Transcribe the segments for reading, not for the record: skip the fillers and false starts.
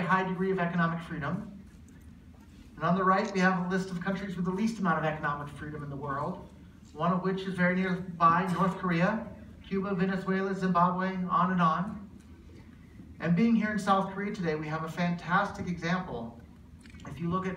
high degree of economic freedom. And on the right, we have a list of countries with the least amount of economic freedom in the world, one of which is very nearby, North Korea, Cuba, Venezuela, Zimbabwe, on and on. And being here in South Korea today, we have a fantastic example. If you look at,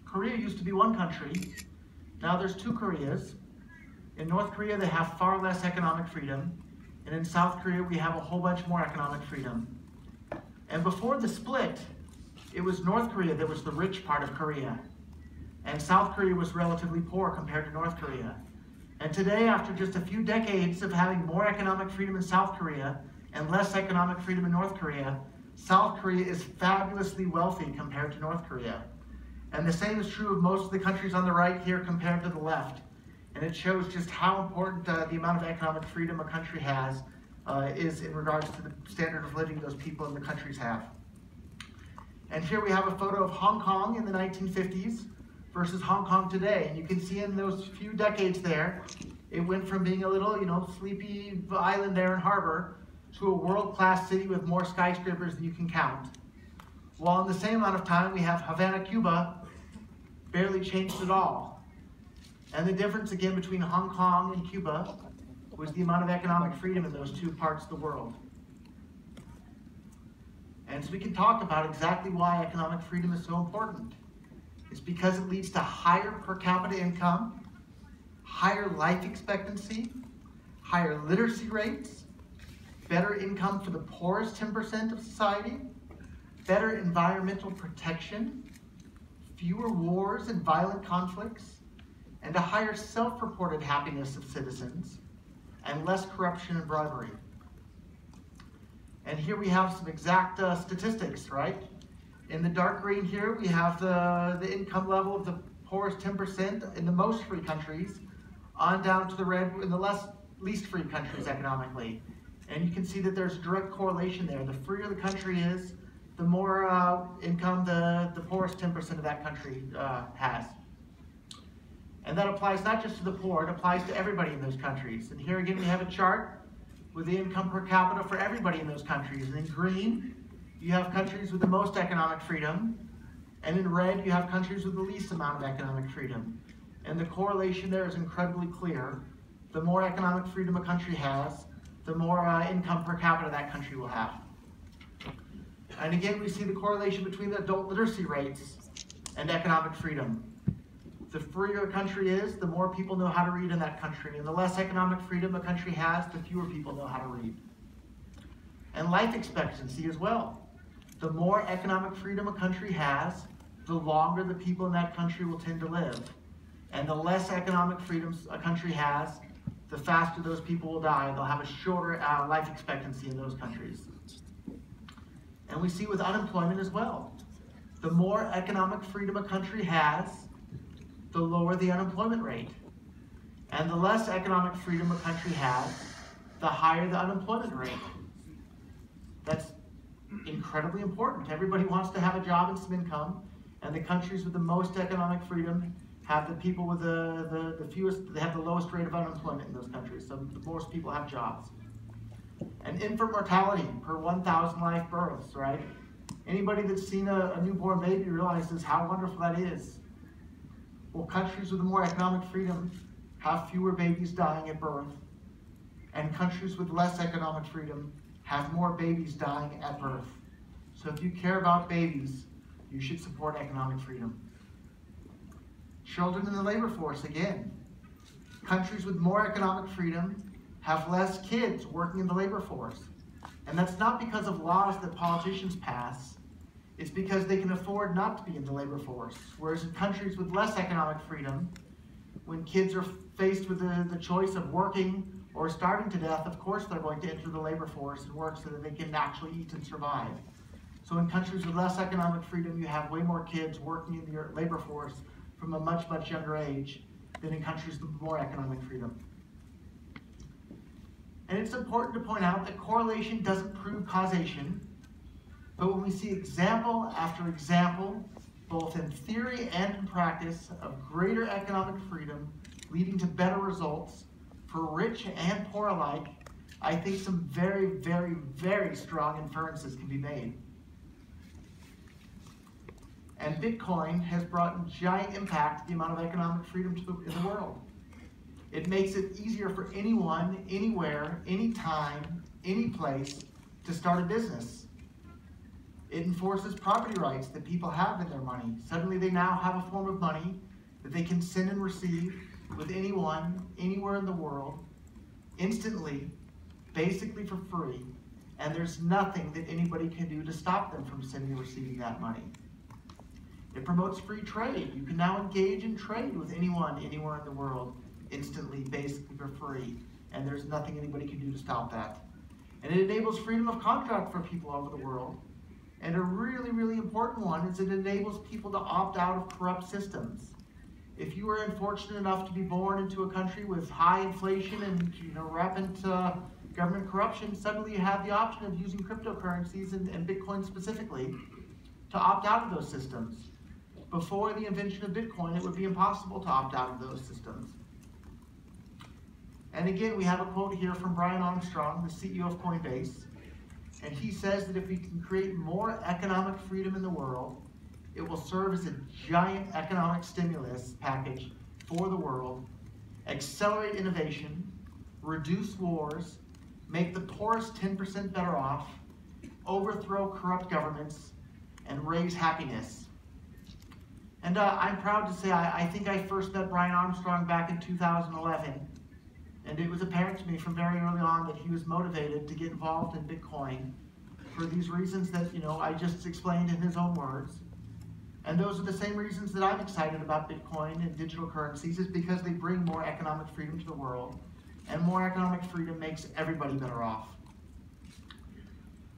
Korea used to be one country, now there's two Koreas. In North Korea, they have far less economic freedom, and in South Korea, we have a whole bunch more economic freedom. And before the split, it was North Korea that was the rich part of Korea, and South Korea was relatively poor compared to North Korea. And today, after just a few decades of having more economic freedom in South Korea and less economic freedom in North Korea, South Korea is fabulously wealthy compared to North Korea. And the same is true of most of the countries on the right here compared to the left. And it shows just how important the amount of economic freedom a country has is in regards to the standard of living those people in the countries have. And here we have a photo of Hong Kong in the 1950s versus Hong Kong today. And you can see in those few decades there, it went from being a little, sleepy island there in harbor to a world-class city with more skyscrapers than you can count. While in the same amount of time, we have Havana, Cuba, barely changed at all. And the difference again between Hong Kong and Cuba was the amount of economic freedom in those two parts of the world. And so we can talk about exactly why economic freedom is so important. It's because it leads to higher per capita income, higher life expectancy, higher literacy rates, better income for the poorest 10% of society, better environmental protection, fewer wars and violent conflicts, and a higher self-reported happiness of citizens, and less corruption and bribery. And here we have some exact statistics, right? In the dark green here, we have the income level of the poorest 10% in the most free countries, on down to the red in the least free countries economically. And you can see that there's a direct correlation there. The freer the country is, the more income the poorest 10% of that country has. And that applies not just to the poor, it applies to everybody in those countries. And here again we have a chart with the income per capita for everybody in those countries. And in green, you have countries with the most economic freedom, and in red, you have countries with the least amount of economic freedom. And the correlation there is incredibly clear. The more economic freedom a country has, the more income per capita that country will have. And again, we see the correlation between the adult literacy rates and economic freedom. The freer a country is, the more people know how to read in that country. And the less economic freedom a country has, the fewer people know how to read. And life expectancy as well. The more economic freedom a country has, the longer the people in that country will tend to live. And the less economic freedom a country has, the faster those people will die. They'll have a shorter life expectancy in those countries. And we see with unemployment as well. The more economic freedom a country has, the lower the unemployment rate. And the less economic freedom a country has, the higher the unemployment rate. That's incredibly important. Everybody wants to have a job and some income, and the countries with the most economic freedom have the people with the fewest, they have the lowest rate of unemployment in those countries, so the most people have jobs. And infant mortality per 1,000 live births, right? Anybody that's seen a newborn baby realizes how wonderful that is. Well, countries with more economic freedom have fewer babies dying at birth, and countries with less economic freedom have more babies dying at birth. So if you care about babies, you should support economic freedom. Children in the labor force, again. Countries with more economic freedom have less kids working in the labor force. And that's not because of laws that politicians pass. It's because they can afford not to be in the labor force. Whereas in countries with less economic freedom, when kids are faced with the choice of working or starving to death, of course they're going to enter the labor force and work so that they can actually eat and survive. So in countries with less economic freedom, you have way more kids working in the labor force from a much, much younger age than in countries with more economic freedom. And it's important to point out that correlation doesn't prove causation, but when we see example after example, both in theory and in practice, of greater economic freedom leading to better results for rich and poor alike, I think some very, very, very strong inferences can be made. And Bitcoin has brought giant impact to the amount of economic freedom in the world. It makes it easier for anyone, anywhere, anytime, any place to start a business. It enforces property rights that people have in their money. Suddenly they now have a form of money that they can send and receive with anyone, anywhere in the world, instantly, basically for free, and there's nothing that anybody can do to stop them from sending and receiving that money. It promotes free trade. You can now engage in trade with anyone, anywhere in the world, instantly, basically for free, and there's nothing anybody can do to stop that. And it enables freedom of contract for people all over the world. And a really, really important one is it enables people to opt out of corrupt systems. If you are unfortunate enough to be born into a country with high inflation and rampant government corruption, suddenly you have the option of using cryptocurrencies and Bitcoin specifically to opt out of those systems. Before the invention of Bitcoin, it would be impossible to opt out of those systems. And again, we have a quote here from Brian Armstrong, the CEO of Coinbase, and he says that if we can create more economic freedom in the world, it will serve as a giant economic stimulus package for the world, accelerate innovation, reduce wars, make the poorest 10% better off, overthrow corrupt governments, and raise happiness. And I'm proud to say I think I first met Brian Armstrong back in 2011. And it was apparent to me from very early on that he was motivated to get involved in Bitcoin for these reasons that I just explained in his own words. And those are the same reasons that I'm excited about Bitcoin and digital currencies, is because they bring more economic freedom to the world. And more economic freedom makes everybody better off.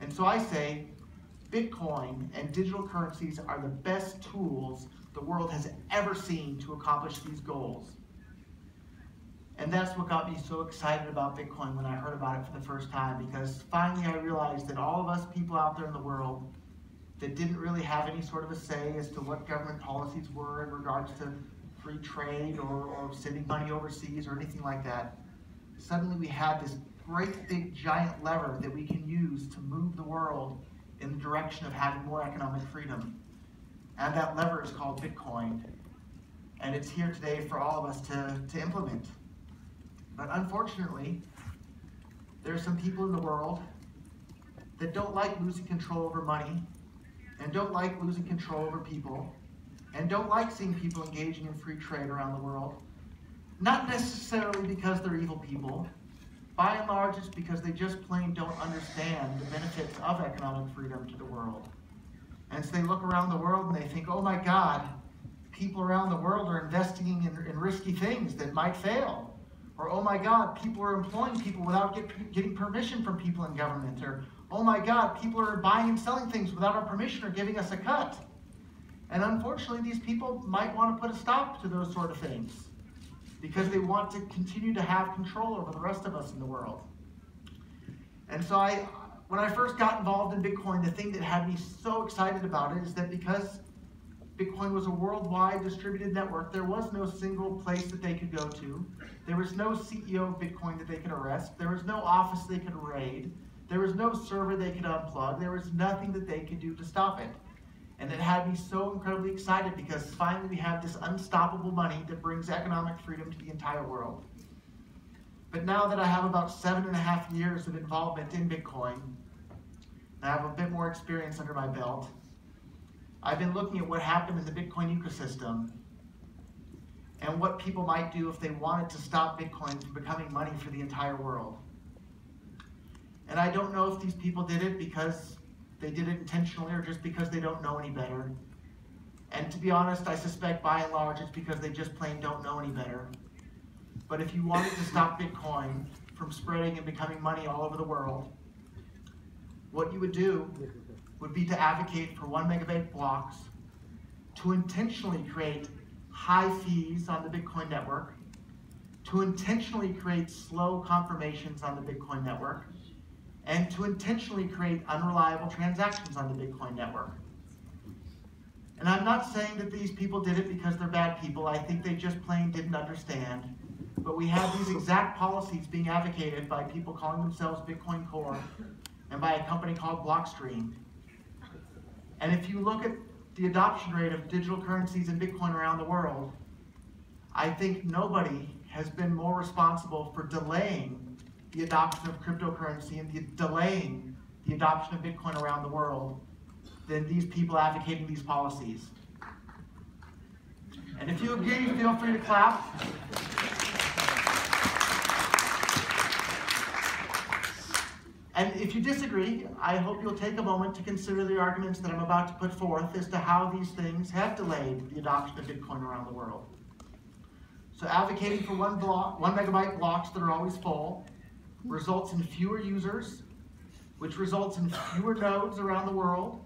And so I say, Bitcoin and digital currencies are the best tools the world has ever seen to accomplish these goals. And that's what got me so excited about Bitcoin when I heard about it for the first time, because finally I realized that all of us people out there in the world that didn't really have any sort of a say as to what government policies were in regards to free trade or sending money overseas or anything like that, suddenly we had this great big giant lever that we can use to move the world in the direction of having more economic freedom. And that lever is called Bitcoin. And it's here today for all of us to implement. But unfortunately, there are some people in the world that don't like losing control over money, and don't like losing control over people, and don't like seeing people engaging in free trade around the world. Not necessarily because they're evil people. By and large, it's because they just plain don't understand the benefits of economic freedom to the world. And so they look around the world and they think, oh my God, people around the world are investing in risky things that might fail. Or, oh my God, people are employing people without getting permission from people in government. Or, oh my God, people are buying and selling things without our permission or giving us a cut. And unfortunately, these people might want to put a stop to those sort of things because they want to continue to have control over the rest of us in the world. And so when I first got involved in Bitcoin, the thing that had me so excited about it is that because Bitcoin was a worldwide distributed network, there was no single place that they could go to. There was no CEO of Bitcoin that they could arrest. There was no office they could raid. There was no server they could unplug. There was nothing that they could do to stop it. And it had me so incredibly excited because finally we have this unstoppable money that brings economic freedom to the entire world. But now that I have about 7.5 years of involvement in Bitcoin, and I have a bit more experience under my belt, I've been looking at what happened in the Bitcoin ecosystem and what people might do if they wanted to stop Bitcoin from becoming money for the entire world. And I don't know if these people did it because they did it intentionally or just because they don't know any better. And to be honest, I suspect by and large it's because they just plain don't know any better. But if you wanted to stop Bitcoin from spreading and becoming money all over the world, what you would do would be to advocate for 1 megabyte blocks, to intentionally create high fees on the Bitcoin network, to intentionally create slow confirmations on the Bitcoin network, and to intentionally create unreliable transactions on the Bitcoin network. And I'm not saying that these people did it because they're bad people. I think they just plain didn't understand. But we have these exact policies being advocated by people calling themselves Bitcoin Core and by a company called Blockstream. And if you look at the adoption rate of digital currencies and Bitcoin around the world, I think nobody has been more responsible for delaying the adoption of cryptocurrency and delaying the adoption of Bitcoin around the world than these people advocating these policies. And if you agree, feel free to clap. And if you disagree, I hope you'll take a moment to consider the arguments that I'm about to put forth as to how these things have delayed the adoption of Bitcoin around the world. So advocating for 1 megabyte blocks that are always full results in fewer users, which results in fewer nodes around the world,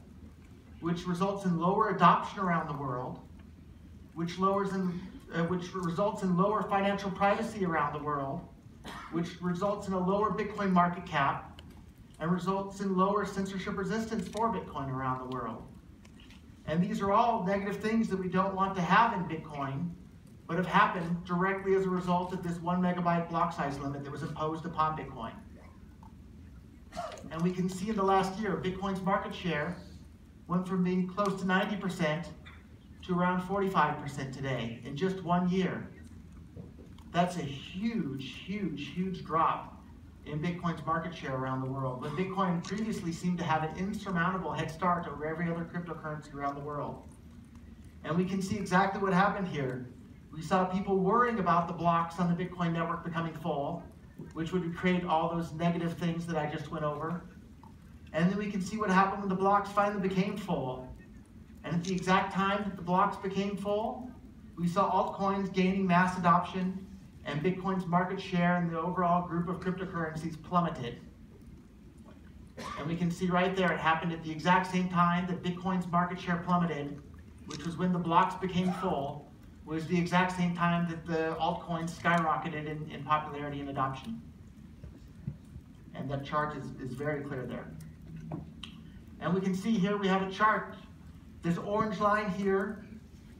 which results in lower adoption around the world, which results in lower financial privacy around the world, which results in a lower Bitcoin market cap, and results in lower censorship resistance for Bitcoin around the world. And these are all negative things that we don't want to have in Bitcoin, but have happened directly as a result of this 1 megabyte block size limit that was imposed upon Bitcoin. And we can see in the last year, Bitcoin's market share went from being close to 90% to around 45% today in just 1 year. That's a huge, huge, huge drop in Bitcoin's market share around the world, when Bitcoin previously seemed to have an insurmountable head start over every other cryptocurrency around the world. And we can see exactly what happened here. We saw people worrying about the blocks on the Bitcoin network becoming full, which would create all those negative things that I just went over. And then we can see what happened when the blocks finally became full. And at the exact time that the blocks became full, we saw altcoins gaining mass adoption, and Bitcoin's market share in the overall group of cryptocurrencies plummeted. And we can see right there, it happened at the exact same time that Bitcoin's market share plummeted, which was when the blocks became full, was the exact same time that the altcoins skyrocketed in popularity and adoption. And that chart is very clear there. And we can see here we have a chart. This orange line here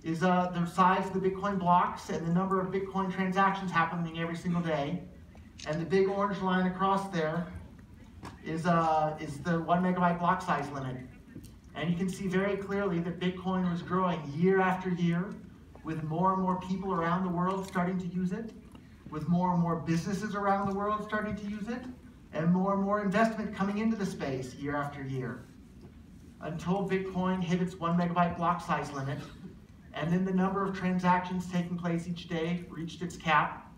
is the size of the Bitcoin blocks and the number of Bitcoin transactions happening every single day. And the big orange line across there is the 1 megabyte block size limit. And you can see very clearly that Bitcoin was growing year after year, with more and more people around the world starting to use it, with more and more businesses around the world starting to use it, and more investment coming into the space year after year, until Bitcoin hit its 1 megabyte block size limit. And then the number of transactions taking place each day reached its cap.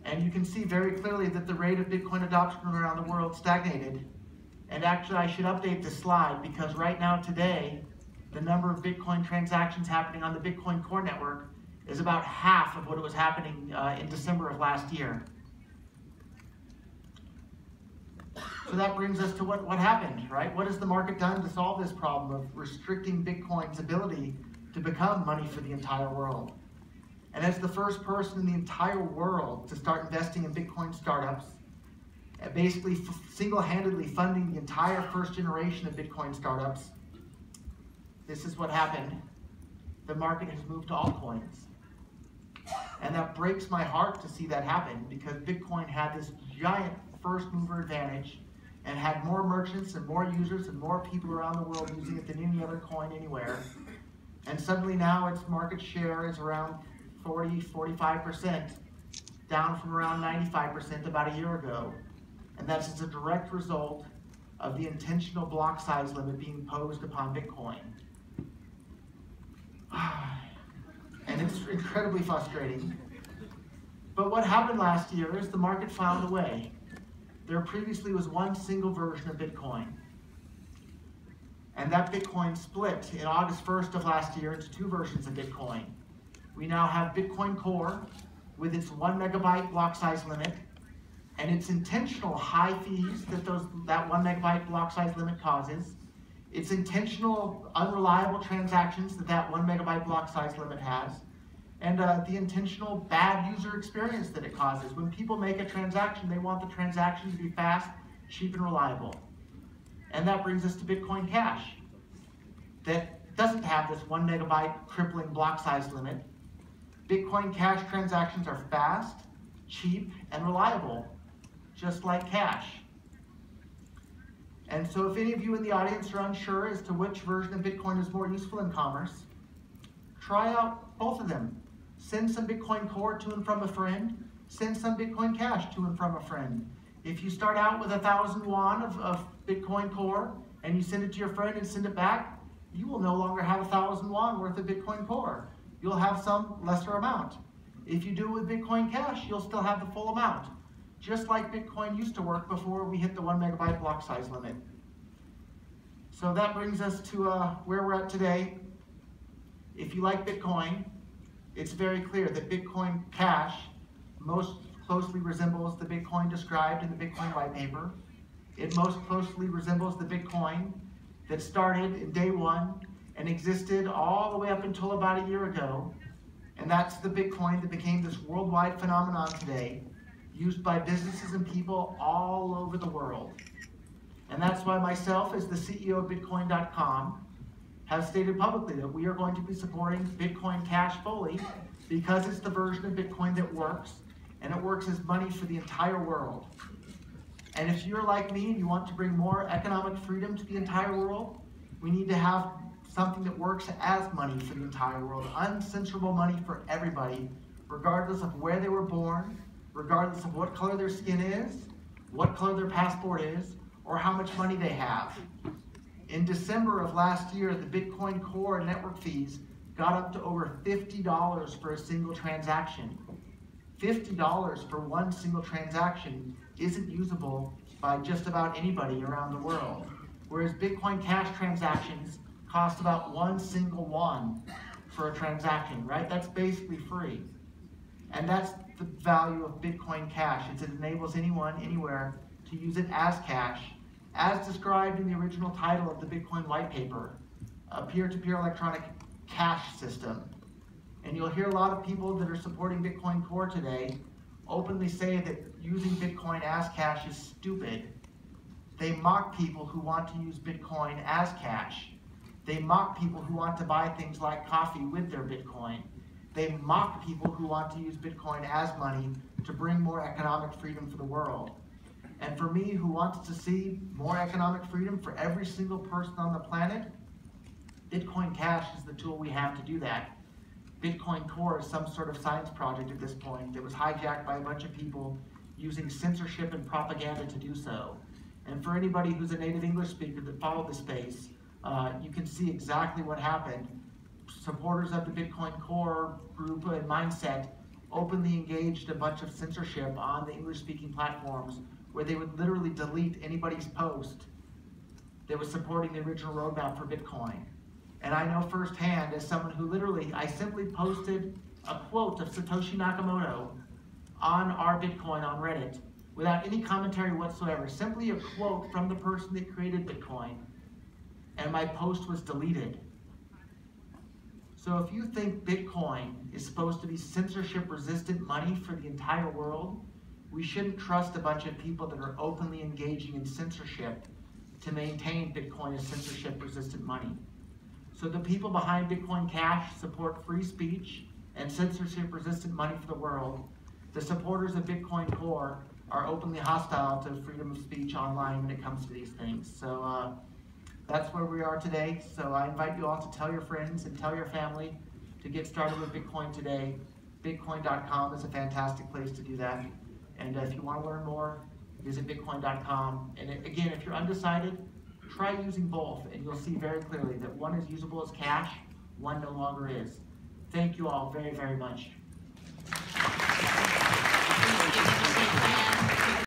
And you can see very clearly that the rate of Bitcoin adoption around the world stagnated. And actually, I should update this slide, because right now today, the number of Bitcoin transactions happening on the Bitcoin core network is about half of what it was happening in December of last year. So that brings us to what happened, right? What has the market done to solve this problem of restricting Bitcoin's ability to become money for the entire world? And as the first person in the entire world to start investing in Bitcoin startups, basically single-handedly funding the entire first generation of Bitcoin startups, this is what happened. The market has moved to altcoins. And that breaks my heart to see that happen, because Bitcoin had this giant first mover advantage and had more merchants and more users and more people around the world using it than any other coin anywhere. And suddenly now its market share is around 45%, down from around 95% about a year ago. And that's as a direct result of the intentional block size limit being imposed upon Bitcoin. And it's incredibly frustrating. But what happened last year is the market found a way. There previously was one single version of Bitcoin. And that Bitcoin split in August 1st of last year into 2 versions of Bitcoin. We now have Bitcoin Core with its 1 megabyte block size limit and its intentional high fees that 1 megabyte block size limit causes, its intentional unreliable transactions that 1 megabyte block size limit has, and the intentional bad user experience that it causes. When people make a transaction, they want the transaction to be fast, cheap, and reliable. And that brings us to Bitcoin Cash, that doesn't have this 1 megabyte crippling block size limit. Bitcoin Cash transactions are fast, cheap, and reliable, just like cash. And so if any of you in the audience are unsure as to which version of Bitcoin is more useful in commerce, try out both of them. Send some Bitcoin Core to and from a friend. Send some Bitcoin Cash to and from a friend. If you start out with 1,000 yuan of Bitcoin Core and you send it to your friend and send it back, you will no longer have 1,000 yuan worth of Bitcoin Core. You'll have some lesser amount. If you do it with Bitcoin Cash, you'll still have the full amount. Just like Bitcoin used to work before we hit the 1 megabyte block size limit. So that brings us to where we're at today. If you like Bitcoin, it's very clear that Bitcoin Cash most closely resembles the Bitcoin described in the Bitcoin white paper. It most closely resembles the Bitcoin that started in day one and existed all the way up until about a year ago. And that's the Bitcoin that became this worldwide phenomenon today, used by businesses and people all over the world. And that's why myself, as the CEO of Bitcoin.com, have stated publicly that we are going to be supporting Bitcoin Cash fully because it's the version of Bitcoin that works, and it works as money for the entire world. And if you're like me and you want to bring more economic freedom to the entire world, we need to have something that works as money for the entire world, uncensorable money for everybody, regardless of where they were born, regardless of what color their skin is, what color their passport is, or how much money they have. In December of last year, the Bitcoin Core network fees got up to over $50 for a single transaction. $50 for one single transaction isn't usable by just about anybody around the world, whereas Bitcoin Cash transactions cost about one single yuan for a transaction, right? That's basically free. And that's the value of Bitcoin Cash. It enables anyone, anywhere, to use it as cash, as described in the original title of the Bitcoin white paper, a peer-to-peer electronic cash system. And you'll hear a lot of people that are supporting Bitcoin Core today openly say that using Bitcoin as cash is stupid. They mock people who want to use Bitcoin as cash. They mock people who want to buy things like coffee with their Bitcoin. They mock people who want to use Bitcoin as money to bring more economic freedom for the world. And for me, who wants to see more economic freedom for every single person on the planet, Bitcoin Cash is the tool we have to do that. Bitcoin Core is some sort of science project at this point that was hijacked by a bunch of people using censorship and propaganda to do so. And for anybody who's a native English speaker that followed the space, you can see exactly what happened. Supporters of the Bitcoin Core group and mindset openly engaged a bunch of censorship on the English-speaking platforms where they would literally delete anybody's post that was supporting the original roadmap for Bitcoin. And I know firsthand, as someone who literally, I simply posted a quote of Satoshi Nakamoto on our Bitcoin on Reddit without any commentary whatsoever, simply a quote from the person that created Bitcoin, and my post was deleted. So if you think Bitcoin is supposed to be censorship-resistant money for the entire world, we shouldn't trust a bunch of people that are openly engaging in censorship to maintain Bitcoin as censorship-resistant money. So the people behind Bitcoin Cash support free speech and censorship-resistant money for the world. The supporters of Bitcoin Core are openly hostile to freedom of speech online when it comes to these things. So that's where we are today. So I invite you all to tell your friends and tell your family to get started with Bitcoin today. Bitcoin.com is a fantastic place to do that. And if you want to learn more, visit Bitcoin.com. And again, if you're undecided, try using both, and you'll see very clearly that one is usable as cash, one no longer is. Thank you all very, very much.